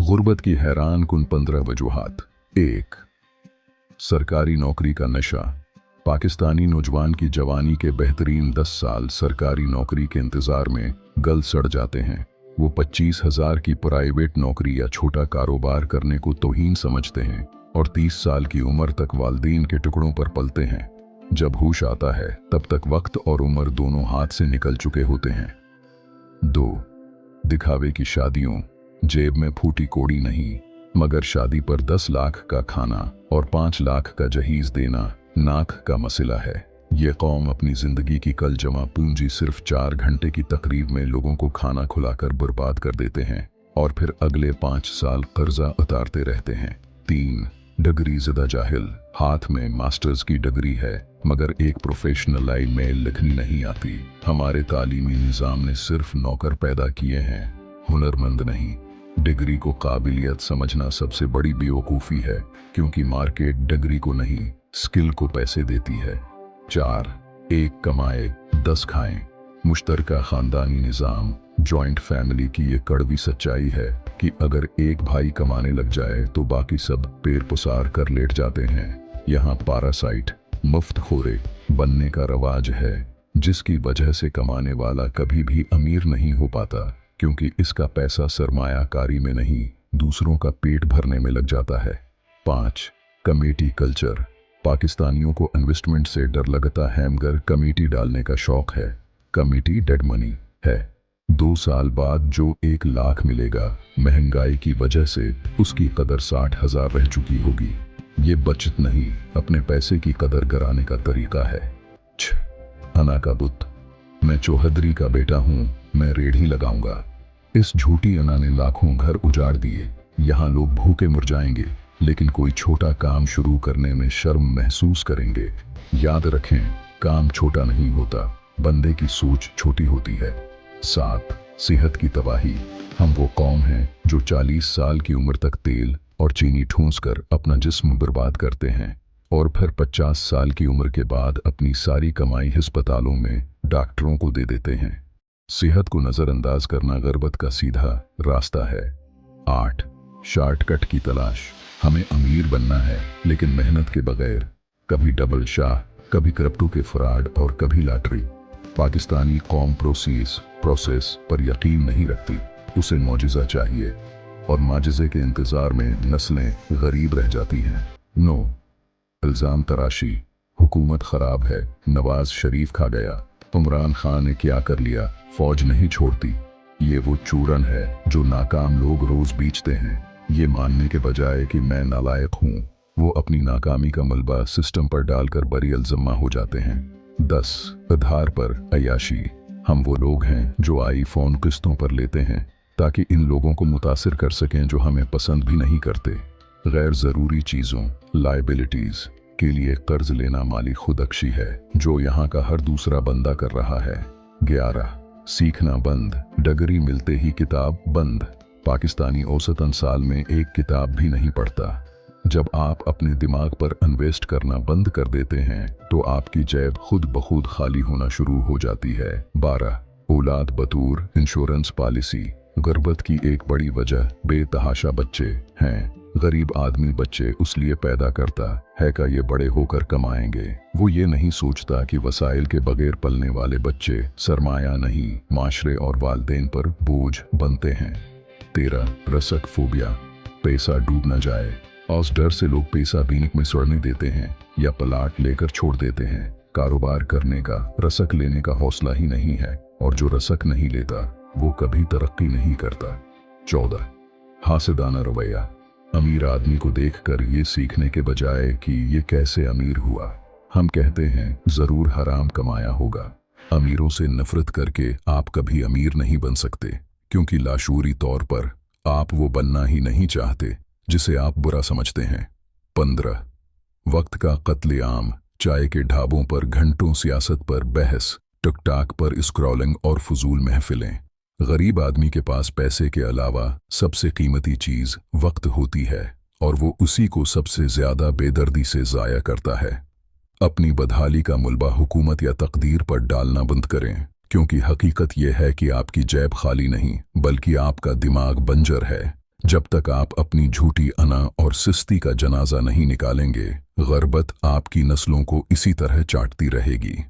गुर्बत की हैरान कुन 15 वजूहात। 1, सरकारी नौकरी का नशा। पाकिस्तानी नौजवान की जवानी के बेहतरीन 10 साल सरकारी नौकरी के इंतजार में गल सड़ जाते हैं। वो 25,000 की प्राइवेट नौकरी या छोटा कारोबार करने को तौहीन समझते हैं और 30 साल की उम्र तक वालिदैन के टुकड़ों पर पलते हैं। जब होश आता है तब तक वक्त और उम्र दोनों हाथ से निकल चुके होते हैं। 2, दिखावे की शादियों। जेब में फूटी कोड़ी नहीं, मगर शादी पर 10 लाख का खाना और 5 लाख का जहीज देना नाक का मसला है। ये कौम अपनी जिंदगी की कल जमा पूंजी सिर्फ 4 घंटे की तकरीब में लोगों को खाना खिलाकर बर्बाद कर देते हैं और फिर अगले 5 साल कर्जा उतारते रहते हैं। 3, डिग्री ज़दा जाहिल। हाथ में मास्टर्स की डिग्री है मगर एक प्रोफेशनल लाइन में लिखनी नहीं आती। हमारे तालीमी निज़ाम ने सिर्फ नौकर पैदा किए हैं, हुनरमंद नहीं। डिग्री को काबिलियत समझना सबसे बड़ी बेवकूफ़ी है, क्योंकि मार्केट डिग्री को नहीं स्किल को पैसे देती है। 4, एक कमाए 10 खाएं। मुश्तरका ख़ानदानी निज़ाम, जॉइंट फैमिली की ये कड़वी सच्चाई है कि अगर एक भाई कमाने लग जाए तो बाकी सब पैर पसार कर लेट जाते हैं। यहाँ पारासाइट, मुफ्त खोरे बनने का रवाज है, जिसकी वजह से कमाने वाला कभी भी अमीर नहीं हो पाता, क्योंकि इसका पैसा सरमायाकारी में नहीं दूसरों का पेट भरने में लग जाता है। 5, कमेटी कल्चर। पाकिस्तानियों को इन्वेस्टमेंट से डर लगता है मगर कमेटी डालने का शौक है। कमेटी डेड मनी है। 2 साल बाद जो 1 लाख मिलेगा, महंगाई की वजह से उसकी कदर 60,000 रह चुकी होगी। ये बचत नहीं, अपने पैसे की कदर कराने का तरीका है। 6, अना का बुत। मैं चौहद्री का बेटा हूँ, मैं रेढ़ी लगाऊंगा। इस झूठी अना ने लाखों घर उजाड़ दिए। यहाँ लोग भूखे मर जाएंगे, लेकिन कोई छोटा काम शुरू करने में शर्म महसूस करेंगे। याद रखें, काम छोटा नहीं होता, बंदे की सोच छोटी होती है। 7, सेहत की तबाही। हम वो कौम हैं जो 40 साल की उम्र तक तेल और चीनी ठूंस कर अपना जिस्म बर्बाद करते हैं और फिर 50 साल की उम्र के बाद अपनी सारी कमाई अस्पतालों में डॉक्टरों को दे देते हैं। सेहत को नजरअंदाज करना गुर्बत का सीधा रास्ता है। 8, शॉर्टकट की तलाश। हमें अमीर बनना है, लेकिन मेहनत के बगैर। कभी डबल शाह, कभी क्रिप्टो के फ्रॉड और कभी लॉटरी। पाकिस्तानी कौम प्रोसेस पर यकीन नहीं रखती, उसे मौजिज़ा चाहिए और माजिज़े के इंतजार में नस्लें गरीब रह जाती हैं। 9, इल्ज़ाम तराशी। हुकूमत खराब है, नवाज शरीफ खा गया, इमरान खान ने क्या कर लिया, फौज नहीं छोड़ती। ये वो चूरन है जो नाकाम लोग रोज बेचते हैं, ये मानने के बजाय कि मैं नालायक हूँ। वो अपनी नाकामी का मलबा सिस्टम पर डालकर बरी अल्ज़म्मा हो जाते हैं। 10, आधार पर अयाशी। हम वो लोग हैं जो आईफोन किस्तों पर लेते हैं ताकि इन लोगों को मुतासिर कर सकें जो हमें पसंद भी नहीं करते। गैर ज़रूरी चीज़ों, लाइबिलिटीज़ के लिए कर्ज लेना माली खुदकशी है, जो यहाँ का हर दूसरा बंदा कर रहा है। 11, सीखना बंद। डिग्री मिलते ही किताब बंद। पाकिस्तानी औसतन साल में 1 किताब भी नहीं पढ़ता। जब आप अपने दिमाग पर इन्वेस्ट करना बंद कर देते हैं तो आपकी जेब खुद ब खुद खाली होना शुरू हो जाती है। 12, औलाद बतूर इंश्योरेंस पॉलिसी। गुर्बत की एक बड़ी वजह बेतहाशा बच्चे हैं। गरीब आदमी बच्चे उसलिए पैदा करता है कि ये बड़े होकर कमाएंगे। वो ये नहीं सोचता कि वसाइल के बगैर पलने वाले बच्चे सरमाया नहीं, माशरे और वालिदैन पर बोझ बनते हैं। 13, रसक फोबिया। पैसा डूब न जाए, उस डर से लोग पैसा बीनिक में सड़ने देते हैं या प्लाट लेकर छोड़ देते हैं। कारोबार करने का, रसक लेने का हौसला ही नहीं है, और जो रसक नहीं लेता वो कभी तरक्की नहीं करता। 14, हासिदाना रवैया। अमीर आदमी को देखकर ये सीखने के बजाय कि ये कैसे अमीर हुआ, हम कहते हैं जरूर हराम कमाया होगा। अमीरों से नफरत करके आप कभी अमीर नहीं बन सकते, क्योंकि लाशूरी तौर पर आप वो बनना ही नहीं चाहते जिसे आप बुरा समझते हैं। 15, वक्त का कत्लेआम। चाय के ढाबों पर घंटों सियासत पर बहस, टिकटॉक पर स्क्रॉलिंग और फजूल महफिलें। गरीब आदमी के पास पैसे के अलावा सबसे कीमती चीज वक्त होती है, और वो उसी को सबसे ज्यादा बेदर्दी से जाया करता है। अपनी बदहाली का मुलबा हुकूमत या तकदीर पर डालना बंद करें, क्योंकि हकीकत यह है कि आपकी जेब खाली नहीं बल्कि आपका दिमाग बंजर है। जब तक आप अपनी झूठी अना और सिस्ती का जनाजा नहीं निकालेंगे, गुर्बत आपकी नस्लों को इसी तरह चाटती रहेगी।